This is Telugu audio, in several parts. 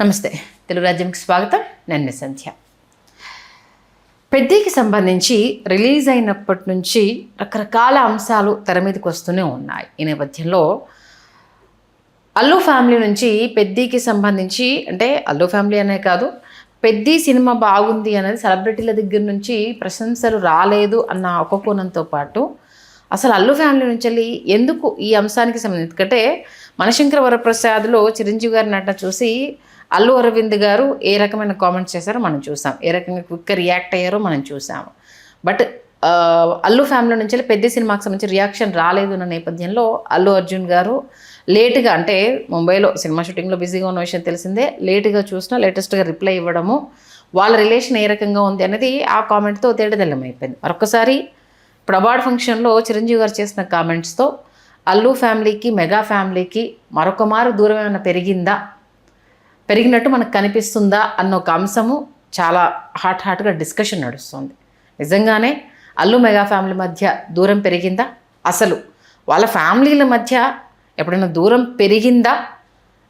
నమస్తే, తెలుగు రాజ్యంకి స్వాగతం. నేను మీ సంధ్య. పెద్దికి సంబంధించి రిలీజ్ అయినప్పటి నుంచి రకరకాల అంశాలు తెర మీదకి వస్తూనే ఉన్నాయి. ఈ నేపథ్యంలో అల్లు ఫ్యామిలీ నుంచి పెద్దికి సంబంధించి, అంటే అల్లు ఫ్యామిలీ అనే కాదు, పెద్ది సినిమా బాగుంది అనేది సెలబ్రిటీల దగ్గర నుంచి ప్రశంసలు రాలేదు అన్న ఒక కోణంతో పాటు అసలు అల్లు ఫ్యామిలీ నుంచి వెళ్ళి ఎందుకు ఈ అంశానికి సంబంధించి, ఎందుకంటే మనశంకర వరప్రసాద్లో చిరంజీవి గారి నటన చూసి అల్లు అరవింద్ గారు ఏ రకమైన కామెంట్స్ చేశారో మనం చూసాం, ఏ రకంగా క్విక్గా రియాక్ట్ అయ్యారో మనం చూసాము. బట్ అల్లు ఫ్యామిలీ నుంచి పెద్ద సినిమాకి సంబంధించి రియాక్షన్ రాలేదు అన్న నేపథ్యంలో అల్లు అర్జున్ గారు లేటుగా, అంటే ముంబైలో సినిమా షూటింగ్లో బిజీగా ఉన్న విషయం తెలిసిందే, లేటుగా చూసినా లేటెస్ట్గా రిప్లై ఇవ్వడము, వాళ్ళ రిలేషన్ ఏ రకంగా ఉంది అనేది ఆ కామెంట్తో తేటతెల్లమైపోయింది. మరొకసారి ఇప్పుడు అవార్డ్ ఫంక్షన్లో చిరంజీవి గారు చేసిన కామెంట్స్తో అల్లు ఫ్యామిలీకి మెగా ఫ్యామిలీకి మరొక మారు దూరం ఏమైనా పెరిగినట్టు మనకు కనిపిస్తుందా అన్న ఒక అంశము చాలా హాట్గా డిస్కషన్ నడుస్తుంది. నిజంగానే అల్లు మెగా ఫ్యామిలీ మధ్య దూరం పెరిగిందా? అసలు వాళ్ళ ఫ్యామిలీల మధ్య ఎప్పుడైనా దూరం పెరిగిందా?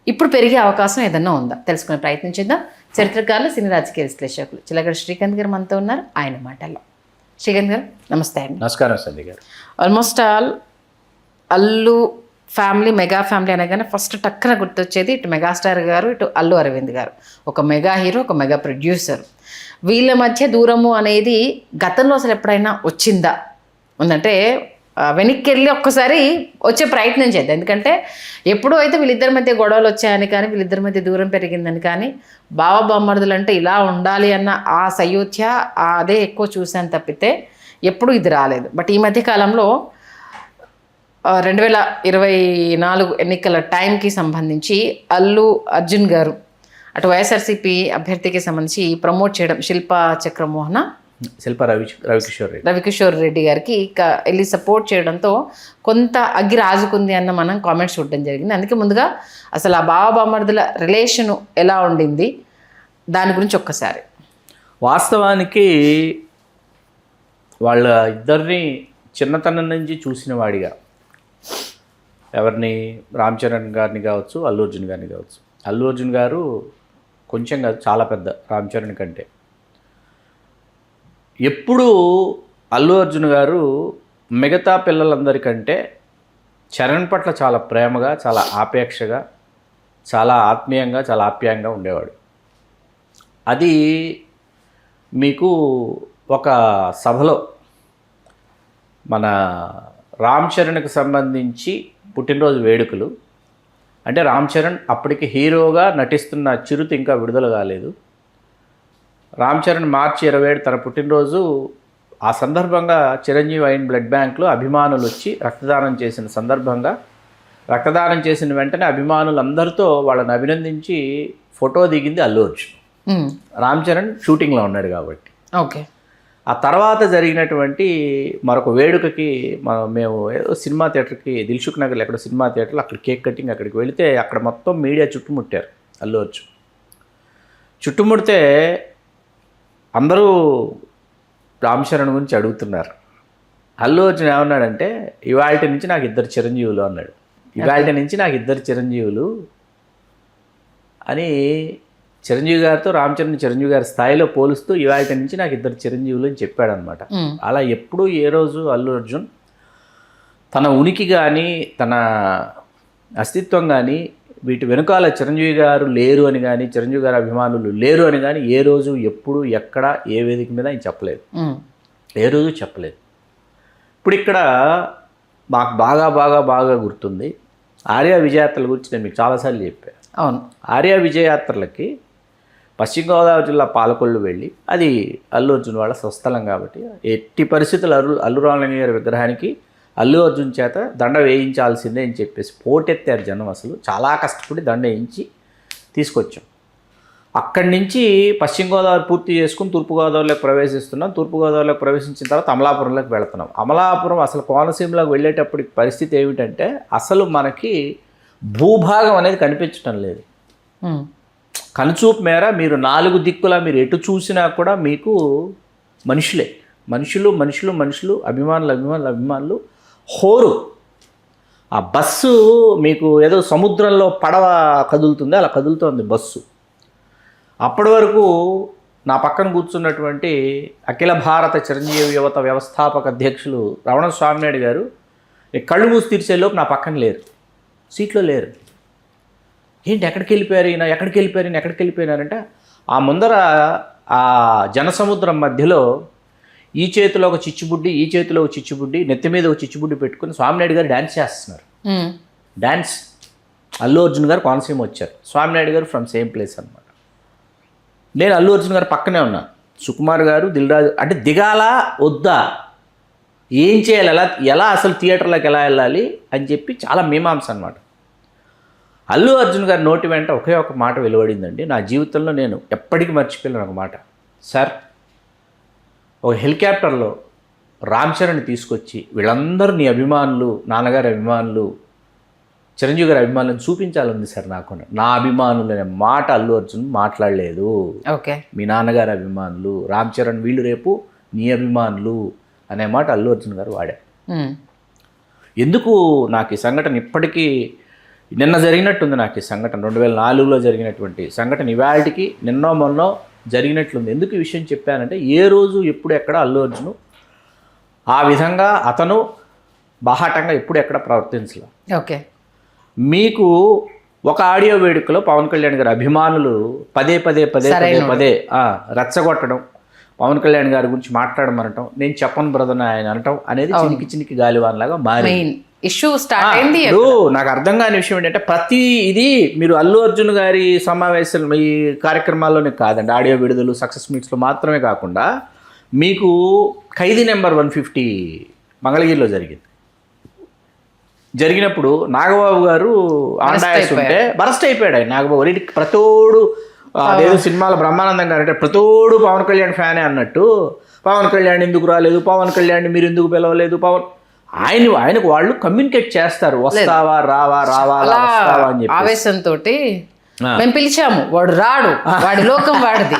ఇప్పుడు పెరిగే అవకాశం ఏదన్నా ఉందా? తెలుసుకునే ప్రయత్నం చేద్దాం. చరిత్రకారులు, సినీ రాజకీయ విశ్లేషకులు చిలకడ శ్రీకాంత్ గారు మనతో ఉన్నారు. ఆయన మాటల్లో. శ్రీకాంత్ గారు నమస్తే అండి. నమస్కారం సంధ్య గారు. Almost all Allu family mega family అనగానే ఫస్ట్ టక్కన గుర్తొచ్చేది ఇటు మెగాస్టార్ గారు, ఇటు అల్లు అరవింద్ గారు. ఒక మెగా హీరో, ఒక మెగా ప్రొడ్యూసర్. వీళ్ళ మధ్య దూరము అనేది గతంలో అసలు ఎప్పుడైనా వచ్చిందా? ఉందంటే వెనక్కి వెళ్ళి ఒక్కసారి వచ్చే ప్రయత్నం చేద్దాం. ఎందుకంటే ఎప్పుడూ అయితే వీళ్ళిద్దరి మధ్య గొడవలు వచ్చాయని కానీ, వీళ్ళిద్దరి మధ్య దూరం పెరిగిందని కానీ, బావ బామ్మర్దులు అంటే ఇలా ఉండాలి అన్న ఆ సయోధ్య అదే ఎక్కువ చూశాను తప్పితే ఎప్పుడూ ఇది రాలేదు. బట్ ఈ మధ్య కాలంలో 2024 ఎన్నికల టైంకి సంబంధించి అల్లు అర్జున్ గారు అటు వైఎస్ఆర్సీపీ అభ్యర్థికి సంబంధించి ప్రమోట్ చేయడం, శిల్పా రవికిషోర్ రెడ్డి గారికి వెళ్ళి సపోర్ట్ చేయడంతో కొంత అగ్గి రాజుకుంది అన్న మనం కామెంట్స్ చూడడం జరిగింది. అందుకే ముందుగా అసలు ఆ బావ బామర్దుల రిలేషను ఎలా ఉండింది దాని గురించి ఒక్కసారి. వాస్తవానికి వాళ్ళ ఇద్దరిని చిన్నతనం నుంచి చూసిన వాడిగా, ఎవరిని, రామ్ చరణ్ గారిని కావచ్చు, అల్లు అర్జున్ గారిని కావచ్చు. అల్లు అర్జున్ గారు కొంచెం కాదు, చాలా పెద్ద రామ్ చరణ్ కంటే. ఎప్పుడూ అల్లు అర్జున్ గారు మిగతా పిల్లలందరికంటే చరణ్ పట్ల చాలా ప్రేమగా, చాలా ఆపేక్షగా, చాలా ఆత్మీయంగా, చాలా ఆప్యాయంగా ఉండేవాడు. అది మీకు ఒక సభలో మన రామ్ చరణ్కి సంబంధించి పుట్టినరోజు వేడుకలు, అంటే రామ్ చరణ్ అప్పటికి హీరోగా నటిస్తున్న చిరుత ఇంకా విడుదల కాలేదు. రామ్ చరణ్ మార్చి 27 తన పుట్టినరోజు. ఆ సందర్భంగా చిరంజీవి అయిన బ్లడ్ బ్యాంక్లో అభిమానులు వచ్చి రక్తదానం చేసిన సందర్భంగా, రక్తదానం చేసిన వెంటనే అభిమానులందరితో వాళ్ళని అభినందించి ఫోటో దిగింది అల్లు అర్జున్. రామ్ చరణ్ షూటింగ్లో ఉన్నాడు కాబట్టి. ఓకే. ఆ తర్వాత జరిగినటువంటి మరొక వేడుకకి మేము ఏదో సినిమా థియేటర్కి, దిల్సుఖ్ నగర్లో ఎక్కడ సినిమా థియేటర్లో, అక్కడ కేక్ కటింగ్ అక్కడికి వెళితే అక్కడ మొత్తం మీడియా చుట్టుముట్టారు అల్లు అర్జున్. చుట్టుముడితే అందరూ రామ్ చరణ్ గురించి అడుగుతున్నారు. అల్లు అర్జున్ ఏమన్నాడంటే, ఇవాళ నుంచి నాకు 2 చిరంజీవులు అన్నాడు. ఇవాళ నుంచి నాకు 2 చిరంజీవులు అని చిరంజీవి గారితో రామ్ చరణ్ చిరంజీవి గారి స్థాయిలో పోలుస్తూ ఇవాళ నుంచి నాకు 2 చిరంజీవులు అని చెప్పాడనమాట. అలా ఎప్పుడూ ఏ రోజు అల్లు అర్జున్ తన ఉనికి కానీ, తన అస్తిత్వం కానీ, వీటి వెనుకాల చిరంజీవి గారు లేరు అని కానీ, చిరంజీవి గారి అభిమానులు లేరు అని కానీ ఏ రోజు, ఎప్పుడు, ఎక్కడ, ఏ వేదిక మీద ఆయన చెప్పలేదు. ఏ రోజు చెప్పలేదు. ఇప్పుడు ఇక్కడ మాకు బాగా గుర్తుంది, ఆర్య విజయయాత్రల గురించి నేను మీకు చాలాసార్లు చెప్పాను. అవును. ఆర్య విజయయాత్రలకి పశ్చిమ గోదావరి జిల్లా పాలకొల్లు వెళ్ళి, అది అల్లు అర్జున్ వాళ్ళ స్వస్థలం కాబట్టి ఎట్టి పరిస్థితులు అల్లు రామలింగ గారి విగ్రహానికి అల్లు అర్జున్ చేత దండ వేయించాల్సిందే అని చెప్పేసి పోటెత్తారు జనం. అసలు చాలా కష్టపడి దండ వేయించి తీసుకొచ్చాం. అక్కడి నుంచి పశ్చిమ గోదావరి పూర్తి చేసుకుని తూర్పుగోదావరిలోకి ప్రవేశిస్తున్నాం. తూర్పుగోదావరిలోకి ప్రవేశించిన తర్వాత అమలాపురంలోకి వెళుతున్నాం. అమలాపురం అసలు కోనసీమలోకి వెళ్ళేటప్పటికి పరిస్థితి ఏమిటంటే, అసలు మనకి భూభాగం అనేది కనిపించటం లేదు. కనుచూపు మేర మీరు 4 దిక్కులా మీరు ఎటు చూసినా కూడా మీకు మనుషులు, అభిమానులు హోరు. ఆ బస్సు మీకు ఏదో సముద్రంలో పడవ కదులుతుంది, అలా కదులుతోంది బస్సు. అప్పటి వరకు నా పక్కన కూర్చున్నటువంటి అఖిల భారత చిరంజీవి యువత వ్యవస్థాపక అధ్యక్షులు రమణ స్వామినాయుడు గారు కళ్ళు మూసి తీర్చేలోపు నా పక్కన లేరు, సీట్లో లేరు. ఏంటి ఎక్కడికి వెళ్ళిపోయారు ఈయన, ఎక్కడికి వెళ్ళిపోయినారంటే ఆ ముందర ఆ జనసముద్రం మధ్యలో ఈ చేతిలో ఒక చిచ్చుబుడ్డి, ఈ చేతిలో ఒక చిచ్చుబుడ్డి, నెత్తి మీద ఒక చిచ్చుబుడ్డి పెట్టుకుని స్వామినాయుడు గారు డ్యాన్స్ చేస్తున్నారు. డ్యాన్స్ అల్లు అర్జున్ గారు కోనసీమ వచ్చారు, స్వామినాయుడు గారు ఫ్రమ్ సేమ్ ప్లేస్ అనమాట. నేను అల్లు అర్జున్ గారు పక్కనే ఉన్నాను. సుకుమార్ గారు, దిల్రాజు అంటే దిగాలా వద్దా, ఏం చేయాలి, ఎలా అసలు థియేటర్లోకి ఎలా వెళ్ళాలి అని చెప్పి చాలా మీమాంస అనమాట. అల్లు అర్జున్ గారి నోటి వెంట ఒకే ఒక మాట వెలువడిందండి. నా జీవితంలో నేను ఎప్పటికీ మర్చిపోలేను ఒక మాట. సార్, ఒక హెలికాప్టర్లో రామ్ చరణ్ తీసుకొచ్చి వీళ్ళందరూ నీ అభిమానులు, నాన్నగారి అభిమానులు, చిరంజీవి గారి అభిమానులను చూపించాలంది సార్ నాకు. నా అభిమానులు అనే మాట అల్లు అర్జున్ మాట్లాడలేదు. ఓకే, మీ నాన్నగారి అభిమానులు, రామ్ చరణ్ వీళ్ళు రేపు నీ అభిమానులు అనే మాట అల్లు అర్జున్ గారు వాడారు. ఎందుకు నాకు ఈ సంఘటన ఇప్పటికీ నిన్న జరిగినట్టుంది. నాకు ఈ సంఘటన 2004లో జరిగినటువంటి సంఘటన ఇవాళకి నిన్నో మొన్నో జరిగినట్లుంది. ఎందుకు ఈ విషయం చెప్పానంటే ఏ రోజు ఎప్పుడు ఎక్కడ అల్లు అర్జున్ ఆ విధంగా అతను బాహాటంగా ఎప్పుడు ఎక్కడ ప్రవర్తించలే. ఓకే, మీకు ఒక ఆడియో వేడుకలో పవన్ కళ్యాణ్ గారి అభిమానులు పదే రెచ్చగొట్టడం, పవన్ కళ్యాణ్ గారి గురించి మాట్లాడమనటం, నేను చెప్పను బ్రదర్ ఆయన అనటం అనేది చినికి గాలివాన్లాగా మారి ఇష్యూ స్టార్ట్ అయింది. నాకు అర్థం కాని విషయం ఏంటంటే ప్రతి ఇది మీరు అల్లు అర్జున్ గారి సమావేశాలు ఈ కార్యక్రమాల్లోనే కాదండి, ఆడియో విడుదల సక్సెస్ మీట్స్లో మాత్రమే కాకుండా మీకు ఖైదీ నెంబర్ 150 మంగళగిరిలో జరిగినప్పుడు నాగబాబు గారు ఆండాయస్ ఉంటే బరస్ట్ అయిపోయాడు ఆయన. నాగబాబు రెడ్డికి ప్రతోడు అదేదో సినిమాలో బ్రహ్మానందం గారు అంటే ప్రతోడు పవన్ కళ్యాణ్ ఫ్యానే అన్నట్టు, పవన్ కళ్యాణ్ ఎందుకు రాలేదు, పవన్ కళ్యాణ్ మీరు ఎందుకు పిలవలేదు, ఆయనకు వాళ్ళు కమ్యూనికేట్ చేస్తారు, వస్తావా రావా అని చెప్పి ఆవేశంతో మేము పిలిచాము, వాడు రాడు, వాడి లోకం వాడిది,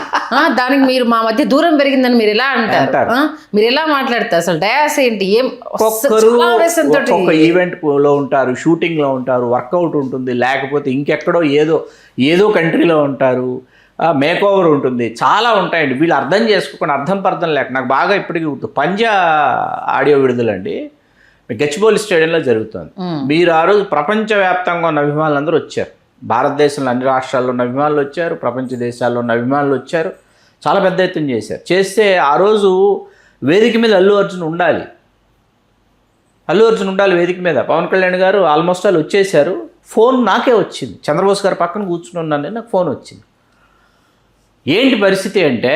దానికి మీరు మా మధ్య దూరం పెరిగిందని మీరు ఎలా అంటారు, మీరు ఎలా మాట్లాడతారు, అసలు డయాస్ ఏంటి, ఒక్కొక్క ఈవెంట్ లో ఉంటారు, షూటింగ్ లో ఉంటారు, వర్కౌట్ ఉంటుంది, లేకపోతే ఇంకెక్కడో ఏదో కంట్రీలో ఉంటారు, మేక్ ఓవర్ ఉంటుంది, చాలా ఉంటాయండి. వీళ్ళు అర్థం చేసుకోకుండా అర్థం పర్థం లేక నాకు బాగా ఇప్పటికీ గుర్తు పంజా ఆడియో విడుదలండి గచ్చిబౌలి స్టేడియంలో జరుగుతుంది. మీరు ఆ రోజు ప్రపంచవ్యాప్తంగా ఉన్న అభిమానులందరూ వచ్చారు, భారతదేశంలో అన్ని రాష్ట్రాల్లో ఉన్న అభిమానులు వచ్చారు, ప్రపంచ దేశాల్లో ఉన్న అభిమానులు వచ్చారు, చాలా పెద్ద ఎత్తున చేస్తే ఆ రోజు వేదిక మీద అల్లు అర్జున్ ఉండాలి వేదిక మీద. పవన్ కళ్యాణ్ గారు ఆల్మోస్ట్ వాళ్ళు వచ్చేసారు. ఫోన్ నాకే వచ్చింది, చంద్రబోస్ గారు పక్కన కూర్చుని ఉన్నాను, నాకు ఫోన్ వచ్చింది. ఏంటి పరిస్థితి అంటే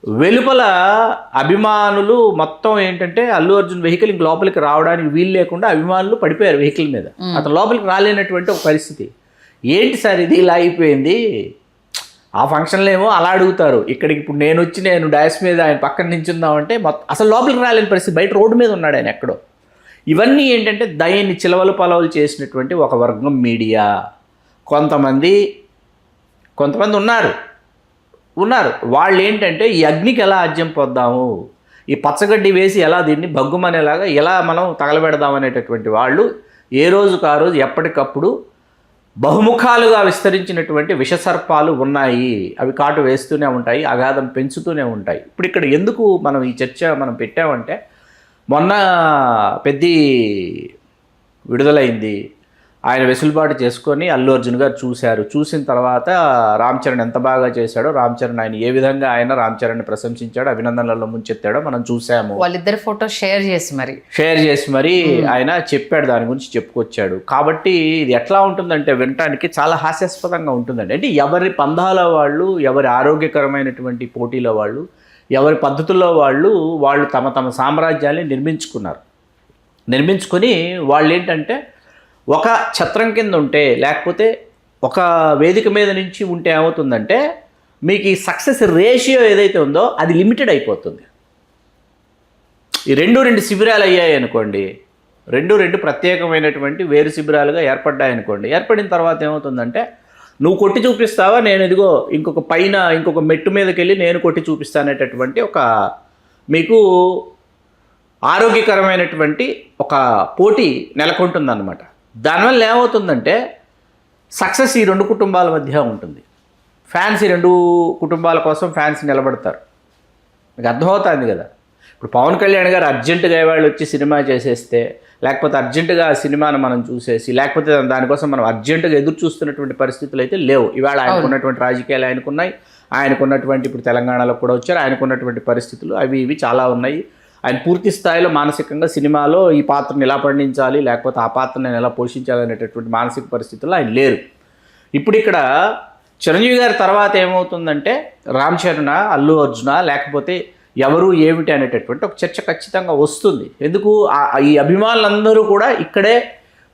వెలుపల అభిమానులు మొత్తం ఏంటంటే అల్లు అర్జున్ వెహికల్ ఇంక లోపలికి రావడానికి వీలు లేకుండా అభిమానులు పడిపోయారు వెహికల్ మీద, అతను లోపలికి రాలేనటువంటి ఒక పరిస్థితి. ఏంటి సార్ ఇది ఇలా అయిపోయింది, ఆ ఫంక్షన్లో ఏమో అలా అడుగుతారు, ఇక్కడికి ఇప్పుడు నేను డాష్ మీద ఆయన పక్కన నించుందామంటే మొత్తం అసలు లోపలికి రాలేని పరిస్థితి, బయట రోడ్డు మీద ఉన్నాడు ఆయన ఎక్కడో. ఇవన్నీ ఏంటంటే దయని చిలవలు పలవలు చేసినటువంటి ఒక వర్గం మీడియా, కొంతమంది ఉన్నారు వాళ్ళు ఏంటంటే ఈ అగ్నికి ఎలా ఆజ్యం పొద్దాము, ఈ పచ్చగడ్డి వేసి ఎలా దీన్ని భగ్గుమనేలాగా ఎలా మనం తగలబెడదామనేటటువంటి వాళ్ళు ఏ రోజుకు ఆ రోజు ఎప్పటికప్పుడు బహుముఖాలుగా విస్తరించినటువంటి విషసర్పాలు ఉన్నాయి. అవి కాటు వేస్తూనే ఉంటాయి, అగాధం పెంచుతూనే ఉంటాయి. ఇప్పుడు ఇక్కడ ఎందుకు మనం ఈ చర్చ పెట్టామంటే మొన్న పెద్ద విడుదలైంది, ఆయన వెసులుబాటు చేసుకొని అల్లు అర్జున్ గారు చూసిన తర్వాత రామ్ చరణ్ ఎంత బాగా చేశాడో, రామ్ చరణ్ ఆయన ఏ విధంగా రామ్ చరణ్ని ప్రశంసించాడో, అభినందనలలో ముంచెత్తాడో మనం చూసాము. వాళ్ళిద్దరు ఫోటో షేర్ చేసి మరి ఆయన చెప్పాడు, దాని గురించి చెప్పుకొచ్చాడు. కాబట్టి ఇది ఎట్లా ఉంటుందంటే వినటానికి చాలా హాస్యాస్పదంగా ఉంటుందండి. అంటే ఎవరి పందాల వాళ్ళు, ఎవరి ఆరోగ్యకరమైనటువంటి పోటీల వాళ్ళు, ఎవరి పద్ధతుల్లో వాళ్ళు తమ సామ్రాజ్యాన్ని నిర్మించుకొని వాళ్ళు ఏంటంటే ఒక ఛత్రం కింద ఉంటే, లేకపోతే ఒక వేదిక మీద నుంచి ఉంటే ఏమవుతుందంటే మీకు ఈ సక్సెస్ రేషియో ఏదైతే ఉందో అది లిమిటెడ్ అయిపోతుంది. ఈ రెండు శిబిరాలు అయ్యాయి అనుకోండి, రెండు ప్రత్యేకమైనటువంటి వేరు శిబిరాలుగా ఏర్పడ్డాయనుకోండి, ఏర్పడిన తర్వాత ఏమవుతుందంటే నువ్వు కొట్టి చూపిస్తావా, నేను ఇదిగో ఇంకొక మెట్టు మీదకి వెళ్ళి నేను కొట్టి చూపిస్తానేటటువంటి ఒక మీకు ఆరోగ్యకరమైనటువంటి ఒక పోటీ నెలకొంటుందన్నమాట. దానివల్ల ఏమవుతుందంటే సక్సెస్ ఈ రెండు కుటుంబాల మధ్య ఉంటుంది. ఫ్యాన్స్ రెండు కుటుంబాల కోసం ఫ్యాన్స్ నిలబడతారు. మీకు అర్థమవుతుంది కదా. ఇప్పుడు పవన్ కళ్యాణ్ గారు అర్జెంటుగా వాళ్ళు వచ్చి సినిమా చేసేస్తే, లేకపోతే అర్జెంటుగా ఆ సినిమాను మనం చూసేసి, లేకపోతే దానికోసం మనం అర్జెంటుగా ఎదురు చూస్తున్నటువంటి పరిస్థితులు అయితే లేవు. ఇవాళ ఆయనకున్నటువంటి రాజకీయాలు ఆయనకున్నాయి, ఆయనకున్నటువంటి ఇప్పుడు తెలంగాణలో కూడా వచ్చారు, ఆయనకున్నటువంటి పరిస్థితులు అవి ఇవి చాలా ఉన్నాయి. ఆయన పూర్తి స్థాయిలో మానసికంగా సినిమాలో ఈ పాత్రను ఎలా పండించాలి, లేకపోతే ఆ పాత్రను నేను ఎలా పోషించాలి అనేటటువంటి మానసిక పరిస్థితుల్లో ఆయన లేరు. ఇప్పుడు ఇక్కడ చిరంజీవి గారి తర్వాత ఏమవుతుందంటే రామ్ చరణ్, అల్లు అర్జున, లేకపోతే ఎవరు ఏమిటి అనేటటువంటి ఒక చర్చ ఖచ్చితంగా వస్తుంది. ఎందుకు ఈ అభిమానులందరూ కూడా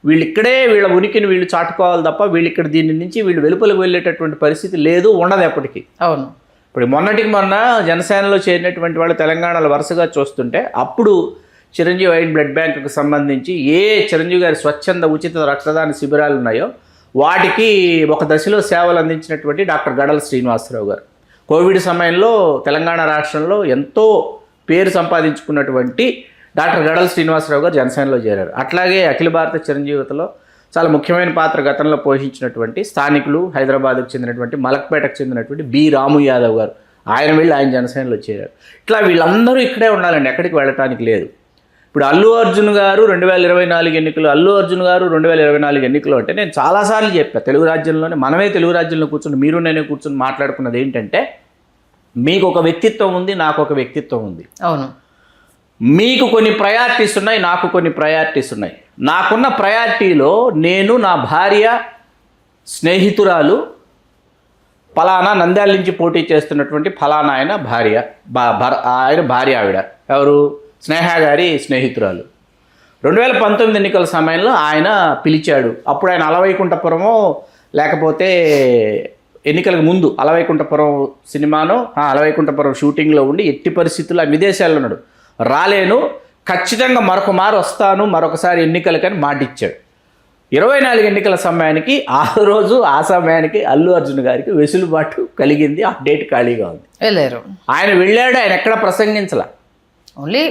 వీళ్ళ ఉనికిని వీళ్ళు చాటుకోవాలి తప్ప వీళ్ళు దీని నుంచి వీళ్ళు వెలుపలకు వెళ్ళేటటువంటి పరిస్థితి లేదు, ఉండదు ఎప్పటికీ. అవును. ఇప్పుడు మొన్న జనసేనలో చేరినటువంటి వాళ్ళు తెలంగాణలో వరుసగా చూస్తుంటే అప్పుడు చిరంజీవి వైట్ బ్లడ్ బ్యాంకుకు సంబంధించి చిరంజీవి గారి స్వచ్ఛంద ఉచిత రక్తదాన శిబిరాలు ఉన్నాయో వాటికి ఒక దశలో సేవలు అందించినటువంటి డాక్టర్ గడల శ్రీనివాసరావు గారు కోవిడ్ సమయంలో తెలంగాణ రాష్ట్రంలో ఎంతో పేరు సంపాదించుకున్నటువంటి డాక్టర్ గడల శ్రీనివాసరావు గారు జనసేనలో చేరారు. అట్లాగే అఖిల భారత చిరంజీవితలో చాలా ముఖ్యమైన పాత్ర గతంలో పోషించినటువంటి స్థానికులు హైదరాబాద్కు చెందినటువంటి మలక్పేటకు చెందినటువంటి బి రాము యాదవ్ గారు ఆయన జనసేనలో చేరారు. ఇట్లా వీళ్ళందరూ ఇక్కడే ఉండాలండి, ఎక్కడికి వెళ్ళటానికి లేదు. ఇప్పుడు అల్లు అర్జున్ గారు 2024 ఎన్నికలు, అల్లు అర్జున్ గారు 2024 ఎన్నికలు అంటే నేను చాలాసార్లు చెప్పాను, తెలుగు రాజ్యంలోనే తెలుగు రాజ్యంలో కూర్చొని మీరు నేనే కూర్చొని మాట్లాడుకున్నది ఏంటంటే, మీకు ఒక వ్యక్తిత్వం ఉంది, నాకు ఒక వ్యక్తిత్వం ఉంది. అవును. మీకు కొన్ని ప్రయారిటీస్ ఉన్నాయి, నాకు కొన్ని ప్రయారిటీస్ ఉన్నాయి. నాకున్న ప్రయారిటీలో నేను నా భార్య స్నేహితురాలు ఫలానా నంద్యాల నుంచి పోటీ చేస్తున్నటువంటి ఫలానా ఆయన భార్య ఆవిడ ఎవరు, స్నేహ గారి స్నేహితురాలు. 2019 ఎన్నికల సమయంలో ఆయన పిలిచాడు. అప్పుడు ఆయన అలవైకుంఠపురమో లేకపోతే ఎన్నికలకు ముందు అలవైకుంఠపురం సినిమానో అలవైకుంఠపురం షూటింగ్లో ఉండి ఎట్టి పరిస్థితుల్లో విదేశాల్లో ఉన్నాడు, రాలేను, ఖచ్చితంగా మరొకమారు వస్తాను, మరొకసారి ఎన్నికలకని మాటిచ్చాడు. 24 ఎన్నికల సమయానికి ఆ సమయానికి అల్లు అర్జున్ గారికి వెసులుబాటు కలిగింది, ఆ డేట్ ఖాళీగా ఉంది, వెళ్ళారు. ఆయన వెళ్ళాడు, ఆయన ఎక్కడ ప్రసంగించలా, ఓన్లీ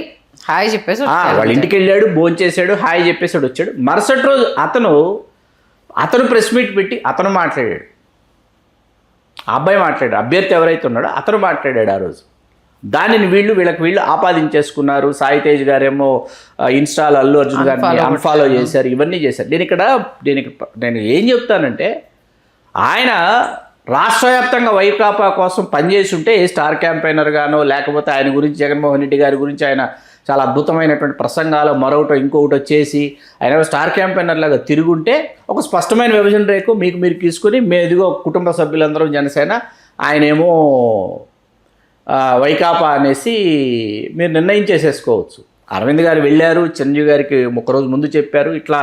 హాయ్ చెప్పేసి వాళ్ళ ఇంటికి వెళ్ళాడు, భోంచేశాడు, హాయ్ చెప్పేసాడు, వచ్చాడు. మరుసటి రోజు అతను ప్రెస్ మీట్ పెట్టి అతను మాట్లాడాడు, ఆ అబ్బాయి మాట్లాడాడు, అభ్యర్థి ఎవరైతే ఉన్నాడో అతను మాట్లాడాడు ఆ రోజు. దానిని వీళ్ళు ఆపాదించేసుకున్నారు. సాయి తేజ్ గారేమో ఇన్స్టాలో అల్లు అర్జున్ గారిని అన్ఫాలో చేశారు, ఇవన్నీ చేశారు. నేను ఏం చెప్తానంటే, ఆయన రాష్ట్ర వ్యాప్తంగా వైకాపా కోసం పనిచేసి ఉంటే ఏ స్టార్ క్యాంపెయినర్ గానో లేకపోతే ఆయన గురించి జగన్మోహన్ రెడ్డి గారి గురించి ఆయన చాలా అద్భుతమైనటువంటి ప్రసంగాలు మరొకటి ఇంకొకటి వచ్చేసి ఆయన స్టార్ క్యాంపెయినర్ లాగా తిరుగుంటే ఒక స్పష్టమైన విభజన రేకు మీరు తీసుకుని ఇదిగో కుటుంబ సభ్యులందరూ జనసేన, ఆయనేమో వైకాపా అనేసి మీరు నిర్ణయించేసేసుకోవచ్చు. అరవింద్ గారు వెళ్ళారు, చిరంజీవి గారికి ఒకరోజు ముందు చెప్పారు, ఇట్లా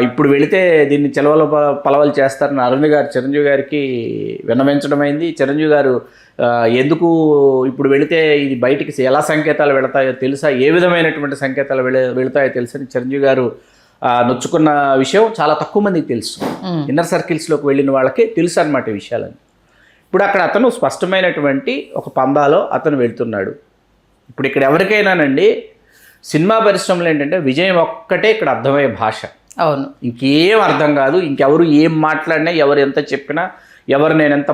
ఇప్పుడు వెళితే దీన్ని చెలవల పలవలు చేస్తారని అరవింద్ గారు చిరంజీవి గారికి విన్నవించడమైంది. చిరంజీవి గారు ఎందుకు ఇప్పుడు వెళితే ఇది బయటికి ఎలా సంకేతాలు వెళతాయో తెలుసా, ఏ విధమైనటువంటి సంకేతాలు వెళతాయో తెలుసని చిరంజీవి గారు నొచ్చుకున్న విషయం చాలా తక్కువ మందికి తెలుసు. ఇన్నర్ సర్కిల్స్లోకి వెళ్ళిన వాళ్ళకి తెలుసు అన్నమాట ఈ విషయాలని. ఇప్పుడు అక్కడ అతను స్పష్టమైనటువంటి ఒక పందాలో అతను వెళ్తున్నాడు. ఇప్పుడు ఇక్కడ ఎవరికైనానండి సినిమా పరిశ్రమలో ఏంటంటే విజయం ఒక్కటే ఇక్కడ అర్థమయ్యే భాష. అవును, ఇంకేం అర్థం కాదు. ఇంకెవరు ఏం మాట్లాడినా, ఎవరు ఎంత చెప్పినా, ఎవరు నేను ఎంత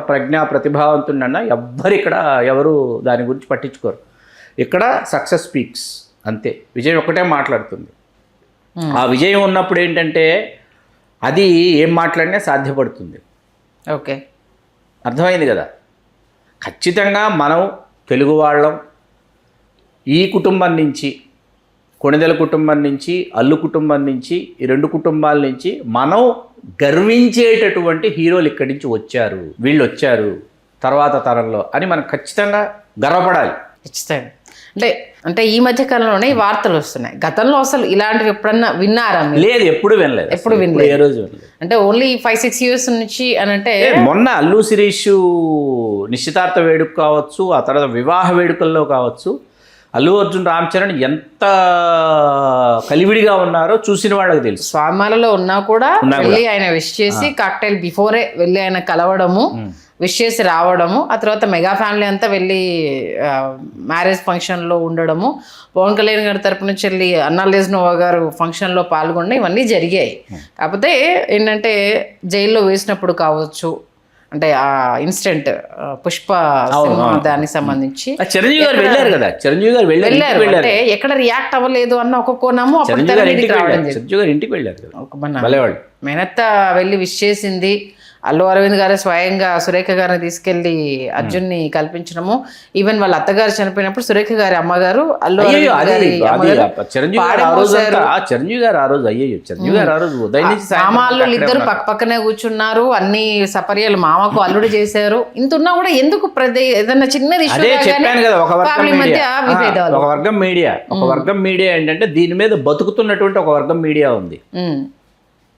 ప్రతిభావంతున్నా ఎవరు దాని గురించి పట్టించుకోరు. ఇక్కడ సక్సెస్ స్పీక్స్ అంతే, విజయం ఒక్కటే మాట్లాడుతుంది. ఆ విజయం ఉన్నప్పుడు ఏంటంటే అది ఏం మాట్లాడినా సాధ్యపడుతుంది. ఓకే, అర్థమైంది కదా. ఖచ్చితంగా మనం తెలుగు వాళ్ళం ఈ కుటుంబం నుంచి, కొణిదెల కుటుంబం నుంచి, అల్లు కుటుంబం నుంచి, ఈ రెండు కుటుంబాల నుంచి మనం గర్వించేటటువంటి హీరోలు ఇక్కడి నుంచి వచ్చారు, వీళ్ళు వచ్చారు తర్వాత తరంలో అని మనం ఖచ్చితంగా గర్వపడాలి. ఖచ్చితంగా. అంటే ఈ మధ్య కాలంలోనే ఈ వార్తలు వస్తున్నాయి. గతంలో అసలు ఇలాంటివి ఎప్పుడన్నా విన్నారా? లేదు, ఎప్పుడు వినలేదు. ఏ రోజు వినలేదు. అంటే ఓన్లీ 5-6 years నుంచి అని అంటే మొన్న అల్లు శిరీష్ నిశ్చితార్థ వేడుక కావచ్చు, ఆ తర్వాత వివాహ వేడుకల్లో కావచ్చు, అల్లు అర్జున్ రామ్ చరణ్ ఎంత కలివిడిగా ఉన్నారో చూసిన వాళ్ళకి తెలుసు. స్వామిమాలలో ఉన్నా కూడా వెళ్ళి ఆయన విష్ చేసి కాక్టైల్ బిఫోరే వెళ్ళి ఆయన కలవడము, విష్ చేసి రావడము, ఆ తర్వాత మెగా ఫ్యామిలీ అంతా వెళ్ళి మ్యారేజ్ ఫంక్షన్లో ఉండడము, పవన్ కళ్యాణ్ గారి తరపు నుంచి వెళ్ళి అన్నా లేజ్నోవా గారు ఫంక్షన్లో పాల్గొనడం, ఇవన్నీ జరిగాయి. కాకపోతే ఏంటంటే జైల్లో వేసినప్పుడు కావచ్చు, అంటే ఆ ఇన్సిడెంట్ పుష్ప సినిమా దానికి సంబంధించి చిరంజీవి గారు వెళ్ళారు కదా, చిరంజీవి గారు వెళ్ళారు. అంటే ఎక్కడ రియాక్ట్ అవ్వలేదు అన్న ఒక కోణము అప్పుడు చిరంజీవి తెర గారు మీదకి ఇంటికి రావడం వెళ్ళారు, జరిగింది. చిరంజీవి గారు ఇంటికి వెళ్ళారు కదా ఒక మన భలేవాళ్ళు. మేనత్త వెళ్ళి విష్ చేసింది, అల్లు అరవింద్ గారు స్వయంగా సురేఖ గారిని తీసుకెళ్లి అర్జున్ని కల్పించడము. ఈవెన్ వాళ్ళ అత్తగారు చనిపోయినప్పుడు సురేఖ గారి అమ్మగారు అల్లు అయ్యో అరవింద్ గారి అమ్మగారు చిరంజీవి గారు ఆ రోజు చిరంజీవి గారు ఆ రోజు చిరంజీవి గారు ఆ రోజు ఉదయం నుంచి సాయంత్రం మామ అల్లుళ్ళు అక్కడే ఇద్దరు ఉన్నారు. పక్క పక్కనే కూర్చున్నారు, అన్ని సపర్యాలు మామకు అల్లుడు చేశారు. ఇంత ఉన్నా కూడా ఎందుకు ఏదన్నా చిన్నది issue అదే రాగానే చెప్పాను కదా, ఒక వర్గం family మధ్య మీడియా విభేదాలు. ఒక వర్గం మీడియా ఏంటంటే దీని మీద బతుకుతున్నటువంటి ఒక వర్గం మీడియా ఉంది. ఉమ్,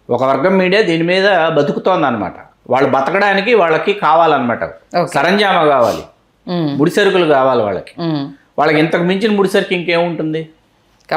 ఒక వర్గం మీడియా దీని మీద బతుకుతోంది అనమాట. వాళ్ళు బతకడానికి వాళ్ళకి కావాలన్నమాట, Okay. సరంజామా కావాలి, ఉమ్, ముడి సరుకులు కావాలి వాళ్ళకి. ఉమ్. వాళ్ళకి ఇంతకు మించిన ముడి సరుకు ఇంకేముంటుంది?